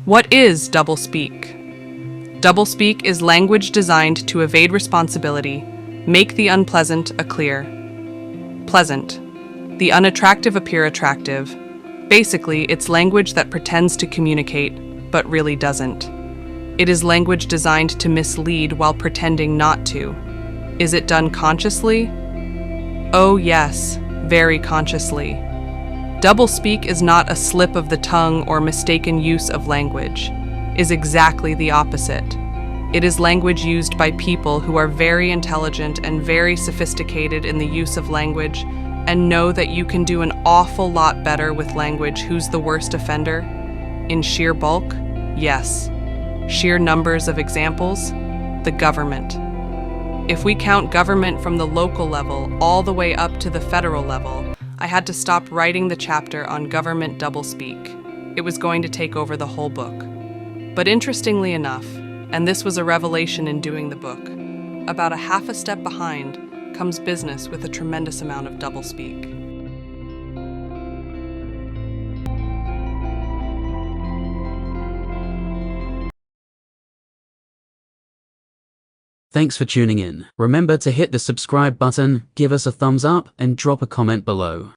What is doublespeak? Doublespeak is language designed to evade responsibility, make the unpleasant a clear. Pleasant. The unattractive appear attractive. Basically, it's language that pretends to communicate, but really doesn't. It is language designed to mislead while pretending not to. Is it done consciously? Oh yes, very consciously. Doublespeak is not a slip of the tongue or mistaken use of language. It is exactly the opposite. It is language used by people who are very intelligent and very sophisticated in the use of language and know that you can do an awful lot better with language. Who's the worst offender? In sheer bulk? Yes. Sheer numbers of examples? The government. If we count government from the local level all the way up to the federal level, I had to stop writing the chapter on government doublespeak. It was going to take over the whole book. But interestingly enough, and this was a revelation in doing the book, about a half a step behind comes business with a tremendous amount of doublespeak. Thanks for tuning in. Remember to hit the subscribe button, give us a thumbs up, and drop a comment below.